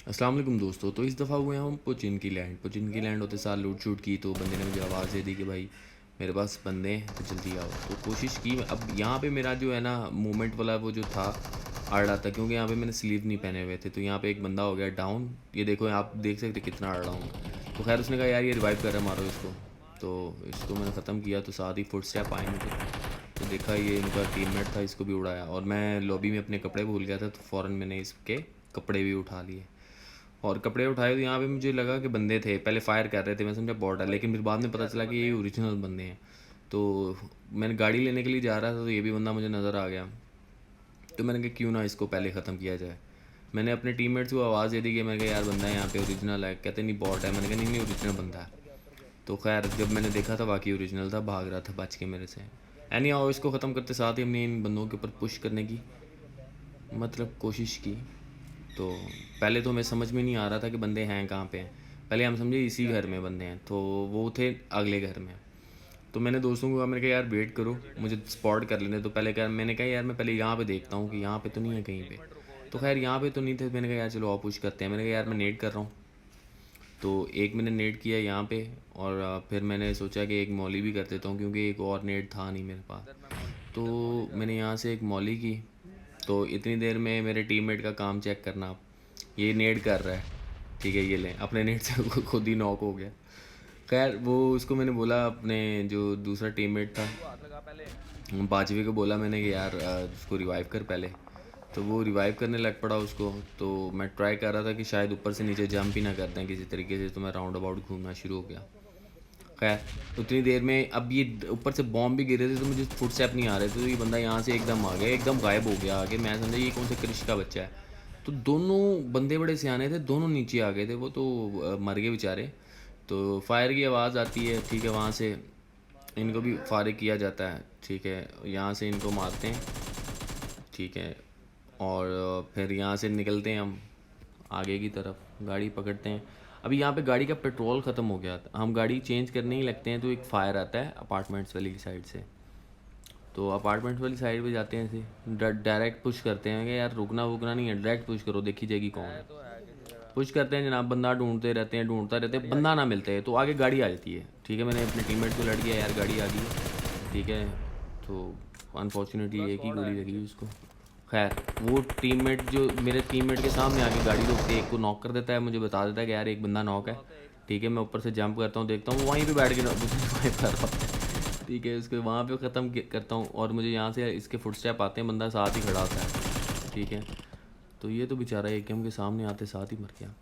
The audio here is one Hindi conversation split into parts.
अस्सलाम वालेकुम दोस्तों। तो इस दफ़ा हुए हम पोचिनकी लैंड होते साल लूट शूट की, तो बंदे ने मुझे आवाज़ दे दी कि भाई मेरे पास बंदे हैं तो जल्दी आओ। तो कोशिश की। अब यहाँ पे मेरा जो है ना मूवमेंट वाला वो जो था अड़ रहा था, क्योंकि यहाँ पे मैंने स्लीव नहीं पहने हुए थे। तो यहाँ पे एक बंदा हो गया डाउन। ये देखो, आप देख सकते कितना अड़ रहा हूँ। तो खैर उसने कहा यार ये रिवाइव कर रहा है, मारो इसको। तो इसको मैंने ख़त्म किया, तो साथ ही फुट स्टेप आए मुझे। तो देखा ये इनका टीममेट था, इसको भी उड़ाया। और मैं लॉबी में अपने कपड़े भूल गया था, तो फ़ौरन मैंने इसके कपड़े भी उठा लिए और कपड़े उठाए। तो यहाँ पे मुझे लगा कि बंदे थे, पहले फायर कर रहे थे, मैं समझा बॉट है, लेकिन फिर बाद में पता चला कि ये ओरिजिनल बंदे हैं। तो मैंने गाड़ी लेने के लिए जा रहा था, तो ये भी बंदा मुझे नज़र आ गया। तो मैंने कहा क्यों ना इसको पहले ख़त्म किया जाए। मैंने अपने टीममेट्स को आवाज़ दे दी कि मैंने कहा यार बंदा है यहाँ पे, ओरिजिनल है। कहते नहीं बॉट है। मैंने कहा नहीं नहीं, ओरिजिनल बंदा है। तो खैर जब मैंने देखा था वाकई ओरिजिनल था, भाग रहा था बच के मेरे से। एनी आओ, इसको ख़त्म करते साथ ही हमने इन बंदों के ऊपर पुश करने की कोशिश की। तो पहले तो हमें समझ में नहीं आ रहा था कि बंदे हैं कहाँ पे हैं। पहले हम समझे इसी घर में बंदे हैं, तो वो थे अगले घर में। तो मैंने दोस्तों को कहा, मैंने कहा यार वेट करो, मुझे स्पॉट कर लेने। तो पहले क्या, मैंने कहा यार मैं पहले यहाँ पे देखता हूँ कि यहाँ पे तो नहीं है कहीं पे। तो खैर यहाँ पे तो नहीं थे। मैंने कहा यार चलो आप पुश करते हैं। मैंने कहा यार मैं नेट कर रहा हूँ। तो एक मैंने नेट किया यहाँ पे, और फिर मैंने सोचा कि एक मॉली भी कर देता हूँ, क्योंकि एक और नेट था नहीं मेरे पास। तो मैंने यहाँ से एक मॉली की। तो इतनी देर में मेरे टीममेट का काम चेक करना आप, ये नेट कर रहा है। ठीक है, ये लें, अपने नेट से खुद ही नॉक हो गया। खैर वो उसको मैंने बोला, अपने जो दूसरा टीममेट था पाँचवे को बोला मैंने कि यार उसको रिवाइव कर पहले। तो वो रिवाइव करने लग पड़ा उसको। तो मैं ट्राई कर रहा था कि शायद ऊपर से नीचे जंप ही ना करते हैं किसी तरीके से। तो मैं राउंड अबाउट घूमना शुरू हो गया। खैर उतनी देर में अब ये ऊपर से बॉम्ब भी गिरे थे, तो मुझे फुटस्टेप नहीं आ रहे थे। तो ये बंदा यहाँ से एकदम आ गया, एकदम गायब हो गया आगे। मैं समझा ये कौन सा क्रिश का बच्चा है। तो दोनों बंदे बड़े सियाने थे, दोनों नीचे आ गए थे। वो तो मर गए बेचारे। तो फायर की आवाज़ आती है, ठीक है, वहाँ से इनको भी फारिग किया जाता है। ठीक है, यहाँ से इनको मारते हैं। ठीक है, और फिर यहाँ से निकलते हैं हम आगे की तरफ, गाड़ी पकड़ते हैं। अभी यहाँ पे गाड़ी का पेट्रोल ख़त्म हो गया था, हम गाड़ी चेंज करने ही लगते हैं तो एक फ़ायर आता है अपार्टमेंट्स वाली साइड से। तो अपार्टमेंट्स वाली साइड पे जाते हैं, ऐसे डायरेक्ट पुश करते हैं कि यार रुकना वुकना नहीं है, डायरेक्ट पुश करो, देखी जाएगी कौन है। पुश करते हैं जनाब, बंदा ढूंढता रहते हैं, बंदा ना मिलते हैं तो आगे गाड़ी आ जाती है। ठीक है, मैंने अपने टीममेट को लड़ गया यार, गाड़ी आ गई है। ठीक है, तो अनफॉर्चुनेटली एक ही गोली लगी उसको। खैर वो टीममेट जो मेरे टीममेट के सामने आके गाड़ी रोकते है, एक को नॉक कर देता है, मुझे बता देता है कि यार एक बंदा नॉक है। ठीक है, मैं ऊपर से जंप करता हूँ, देखता हूँ वो वहीं पे बैठ के रिवाइव कर रहा होता है। ठीक है, उसको वहाँ पे ख़त्म करता हूँ, और मुझे यहाँ से इसके फुटस्टेप आते हैं, बंदा साथ ही खड़ा होता है। ठीक है, तो ये तो बेचारा AKM के सामने आते साथ ही मर गया।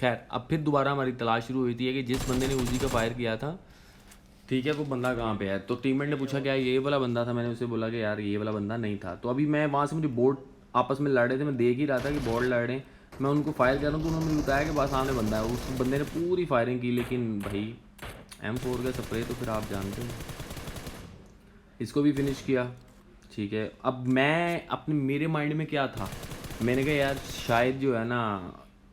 खैर अब फिर दोबारा हमारी तलाश शुरू हुई थी कि जिस बंदे ने उजी का फायर किया था, ठीक है, वो बंदा कहाँ पे है। तो टीममेट ने पूछा क्या ये वाला बंदा था। मैंने उसे बोला कि यार ये वाला बंदा नहीं था। तो अभी मैं वहाँ से, मुझे बोर्ड आपस में लड़ रहे थे, मैं देख ही रहा था कि बोर्ड लड़ रहे हैं, मैं उनको फायर कर रहा हूँ। तो उन्होंने बताया कि बस सामने बंदा है। उस बंदे ने पूरी फायरिंग की, लेकिन भाई M4 का स्प्रे तो फिर आप जानते हैं। इसको भी फिनिश किया। ठीक है, अब मैं अपने, मेरे माइंड में क्या था, मैंने कहा यार शायद जो है ना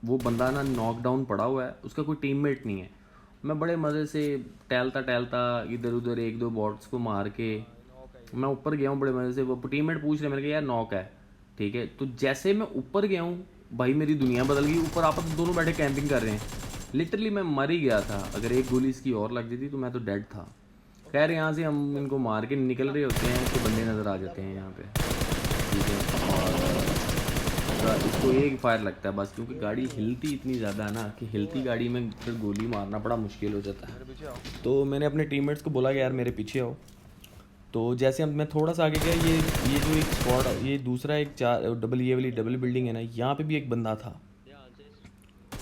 वो बंदा ना नॉकडाउन पड़ा हुआ है, उसका कोई टीममेट नहीं है। मैं बड़े मज़े से टहलता टहलता इधर उधर एक दो बॉट्स को मार के मैं ऊपर गया हूँ बड़े मज़े से। वो टीममेट पूछ रहे, मैंने कहा यार नॉक है। ठीक है, तो जैसे मैं ऊपर गया हूँ भाई मेरी दुनिया बदल गई। ऊपर आपस में दोनों बैठे कैंपिंग कर रहे हैं। लिटरली मैं मर ही गया था, अगर एक गोली इसकी और लग जाती तो मैं तो डेड था। खैर यहाँ से हम इनको मार के निकल रहे होते हैं तो बंदे नज़र आ जाते हैं यहाँ पे। ठीक है, और इसको एक फायर लगता है बस, क्योंकि गाड़ी हिलती इतनी ज़्यादा है ना कि हिलती गाड़ी में फिर गोली मारना बड़ा मुश्किल हो जाता है। तो मैंने अपने टीममेट्स को बोला कि यार मेरे पीछे आओ। तो जैसे हम, मैं थोड़ा सा आगे गया, ये जो एक स्क्वाड, ये दूसरा एक चार डबल, ये वाली डबल बिल्डिंग है ना, यहाँ पे भी एक बंदा था।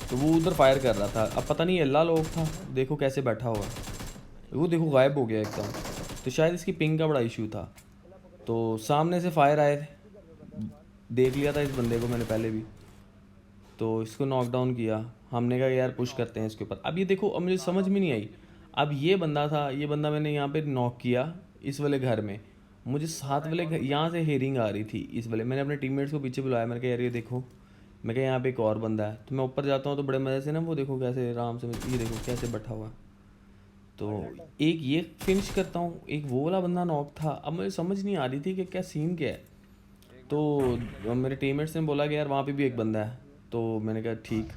तो वो उधर फायर कर रहा था। अब पता नहीं अल्लाह लोग था, देखो कैसे बैठा हुआ, वो देखो गायब हो गया एकदम। तो शायद इसकी पिंग का बड़ा इशू था। तो सामने से फायर आए थे, देख लिया था इस बंदे को मैंने पहले भी। तो इसको नॉकडाउन किया। हमने कहा यार पुश करते हैं इसके ऊपर। अब ये देखो, अब मुझे समझ में नहीं आई। अब ये बंदा था, ये बंदा मैंने यहाँ पे नॉक किया इस वाले घर में। मुझे साथ वाले घर यहाँ से हेयरिंग आ रही थी इस वाले। मैंने अपने टीममेट्स को पीछे बुलाया, मैंने कहा यार ये देखो, मैं कहा यहाँ पे एक और बंदा है। तो मैं ऊपर जाता हूँ तो बड़े मज़े से ना वो देखो कैसे आराम से, ये देखो कैसे बैठा हुआ है। तो एक ये फिनिश करता हूँ, एक वो वाला बंदा नॉक था। अब मुझे समझ नहीं आ रही थी कि क्या सीन क्या है। तो मेरे टीममेट्स ने बोला कि यार वहाँ पे भी एक बंदा है। तो मैंने कहा ठीक।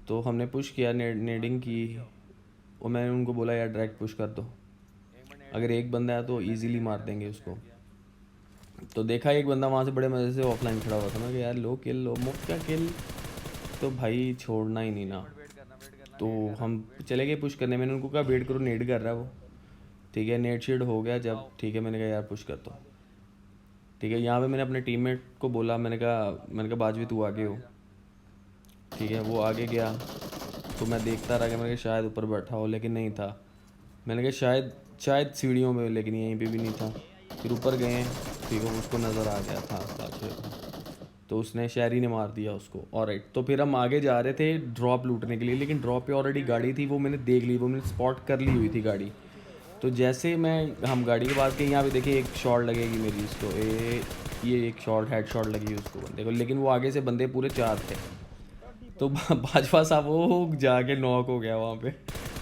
तो हमने पुश किया, नेडिंग की, और मैंने उनको बोला यार डायरेक्ट पुश कर दो, अगर एक बंदा है तो इजीली मार देंगे उसको। तो देखा एक बंदा वहाँ से बड़े मज़े से ऑफलाइन खड़ा हुआ था, मैं कहा यार लो किल लो, मुफ्त क्या किल, तो भाई छोड़ना ही नहीं ना। तो हम चले गए पुश करने, मैंने उनको कहा वेट करो, नेड कर रहा है वो, ठीक है, नेट शेड हो गया जब, ठीक है, मैंने कहा यार पुश कर दो, ठीक है। यहाँ पे मैंने अपने टीममेट को बोला, मैंने कहा बाजवी तू आगे हो, ठीक है। वो आगे गया तो मैं देखता रहा कि मैंने कहा शायद ऊपर बैठा हो, लेकिन नहीं था। मैंने कहा शायद सीढ़ियों में, लेकिन यहीं पे भी नहीं था। फिर ऊपर गए, ठीक है, उसको नज़र आ गया था तो उसने शहरी ने मार दिया उसको। ऑलराइट, तो फिर हम आगे जा रहे थे ड्रॉप लूटने के लिए, लेकिन ड्रॉप पे ऑलरेडी गाड़ी थी, वो मैंने देख ली, वो मैंने स्पॉट कर ली हुई थी गाड़ी। तो जैसे हम गाड़ी के पास के, यहाँ पे देखिए एक शॉट लगेगी मेरी इसको, ये एक शॉट, हेड शॉट लगी उसको बंदे को, लेकिन वो आगे से बंदे पूरे 4 थे। तो भाजपा साहब वो जाके नॉक हो गया वहाँ पे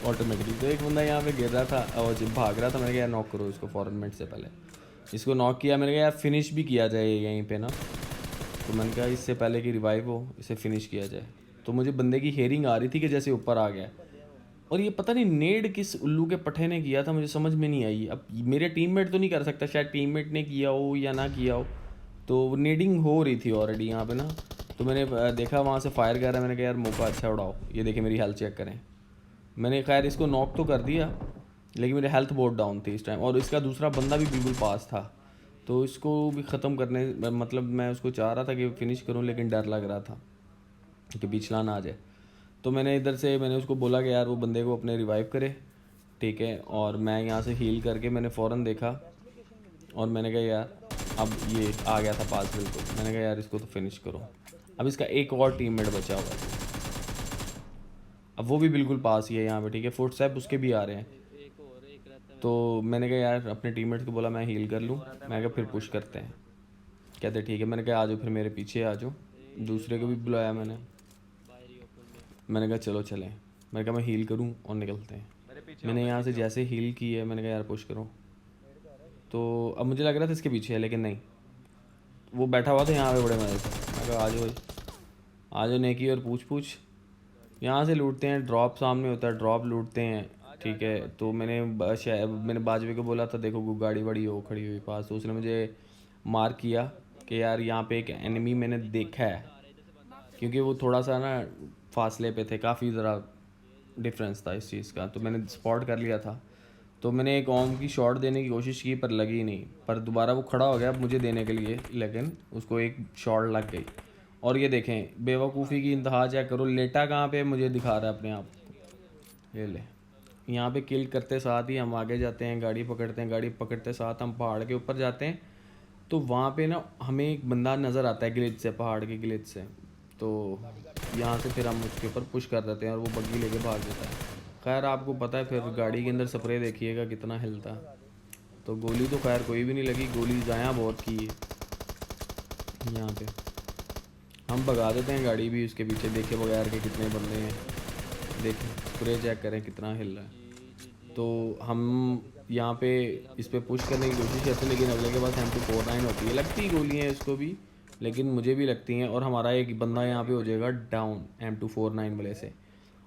ऑटोमेटिकली। तो एक बंदा यहाँ पे गिर रहा था और जब भाग रहा था, मैंने कहा यार नॉक करो इसको फॉरन मिनट से पहले। इसको नॉक किया, मैंने कहा यार फिनिश भी किया जाए यहीं पे ना, तो मैंने कहा इससे पहले कि रिवाइव हो इसे फिनिश किया जाए। तो मुझे बंदे की हेयरिंग आ रही थी कि जैसे ऊपर आ गया, और ये पता नहीं नेड किस उल्लू के पट्टे ने किया था, मुझे समझ में नहीं आई। अब मेरे टीममेट तो नहीं कर सकता, शायद टीममेट ने किया हो या ना किया हो, तो नेडिंग हो रही थी ऑलरेडी यहाँ पे ना। तो मैंने देखा वहाँ से फायर कर रहा है, मैंने कहा यार मौका अच्छा उड़ाओ, ये देखिए मेरी हेल्थ चेक करें। मैंने खैर इसको नॉक तो कर दिया, लेकिन मेरी हेल्थ बहुत डाउन थी इस टाइम, और इसका दूसरा बंदा भी बिल्कुल पास था। तो इसको भी ख़त्म करने, मतलब मैं उसको चाह रहा था कि फिनिश करूँ, लेकिन डर लग रहा था कि पिछला ना आ जाए। तो मैंने इधर से मैंने उसको बोला कि यार वो बंदे को अपने रिवाइव करे, ठीक है। और मैं यहाँ से हील करके मैंने फ़ौरन देखा, और मैंने कहा यार अब ये आ गया था पास बिल्कुल, मैंने कहा यार इसको तो फिनिश करो। अब इसका एक और टीममेट बचा हुआ है, अब वो भी बिल्कुल पास ही है यहाँ पे, ठीक है, फुटस्टेप उसके भी आ रहे हैं। तो मैंने कहा यार अपने टीममेट को बोला मैं हील कर लूँ, मैं कहा फिर पुश करते हैं। कहते ठीक है, मैंने कहा आ जाओ फिर मेरे पीछे आ जाओ। दूसरे को भी बुलाया मैंने कहा चलो चलें, मैंने कहा मैं हील करूँ और निकलते हैं। मैंने यहाँ से जैसे हील की है, मैंने कहा यार पुश करो। तो अब मुझे लग रहा था इसके पीछे है, लेकिन नहीं, वो बैठा हुआ था यहाँ पे बड़े मज़े से। मैं कहा आ जाओ नेकी और पूछ यहाँ से लूटते हैं, ड्रॉप सामने होता है, ड्रॉप लूटते हैं, ठीक है। तो मैंने बाजवे को बोला था देखो वो गाड़ी बड़ी हो खड़ी हुई पास, तो उसने मुझे मार्क किया कि यार यहाँ पे एक एनिमी मैंने देखा है, क्योंकि वो थोड़ा सा ना फासले पे थे, काफ़ी ज़रा डिफरेंस था इस चीज़ का, तो मैंने स्पॉट कर लिया था। तो मैंने एक ओम की शॉट देने की कोशिश की पर लगी नहीं, पर दोबारा वो खड़ा हो गया मुझे देने के लिए, लेकिन उसको एक शॉट लग गई। और ये देखें बेवकूफ़ी की इंतहा चेक करो, लेटा कहाँ पे मुझे दिखा रहा है अपने आप, ये ले। यहाँ पे किल करते साथ ही हम आगे जाते हैं, गाड़ी पकड़ते हैं, गाड़ी पकड़ते साथ हम पहाड़ के ऊपर जाते हैं। तो वहाँ पे ना हमें एक बंदा नज़र आता है ग्लिच से, पहाड़ के ग्लिच से। तो यहाँ से फिर हम उसके ऊपर पुश कर देते हैं और वो बग्गी लेके भाग जाता है। खैर आपको पता है फिर गाड़ी के अंदर स्प्रे देखिएगा कितना हिलता है। तो गोली तो खैर कोई भी नहीं लगी, गोली ज़ाया बहुत की है। यहाँ पे हम भगा देते हैं गाड़ी भी उसके पीछे, देखे बगैर के कितने बंदे हैं, देखें स्प्रे चेक करें कितना हिल रहा है। तो हम यहाँ पे इस पर पुश करने की कोशिश करते हैं, लेकिन अगले के पास M249 होती है, लगती गोली हैं इसको भी, लेकिन मुझे भी लगती हैं। और हमारा एक बंदा यहाँ पे हो जाएगा डाउन M249 वाले से।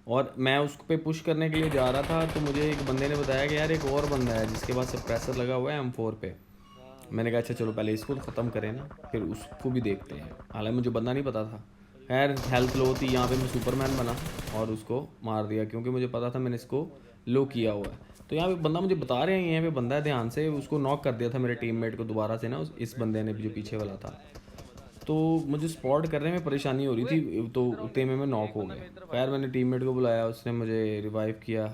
और मैं उस पर पुश करने के लिए जा रहा था, तो मुझे एक बंदे ने बताया कि यार एक और बंदा है जिसके पास सप्रेसर लगा हुआ है M4 पे। मैंने कहा अच्छा चलो पहले इसको तो ख़त्म करें ना, फिर उसको भी देखते हैं। हालांकि मुझे बंदा नहीं पता था, खैर हेल्थ लो थी, यहाँ पे मैं सुपरमैन बना और उसको मार दिया, क्योंकि मुझे पता था मैंने इसको लो किया हुआ है। तो यहाँ पे बंदा मुझे बता रहे हैं यहाँ पे बंदा है, ध्यान से उसको नॉक कर दिया था मेरे टीममेट को दोबारा से ना, इस बंदे ने जो पीछे वाला था। तो मुझे स्पॉट करने में परेशानी हो रही थी, तो उतने में मैं नॉक हो गया। खैर मैंने टीममेट को बुलाया, उसने मुझे रिवाइव किया,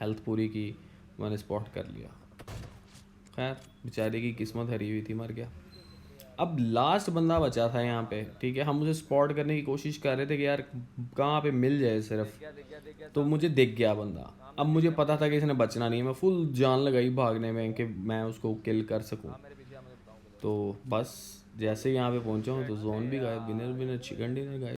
हेल्थ पूरी की, मैंने स्पॉट कर लिया। खैर बेचारे की किस्मत हरी हुई थी, मर गया। अब लास्ट बंदा बचा था यहाँ पे, ठीक है। हम उसे स्पॉट करने की कोशिश कर रहे थे कि यार कहाँ पे मिल जाए सिर्फ, तो मुझे दिख गया बंदा। अब मुझे पता था कि इसने बचना नहीं है, मैं फुल जान लगाई भागने में कि मैं उसको किल कर सकूँ। तो बस जैसे यहाँ पे पहुँचा हूँ तो जोन भी गायब, विनर विनर चिकन डिनर गायब।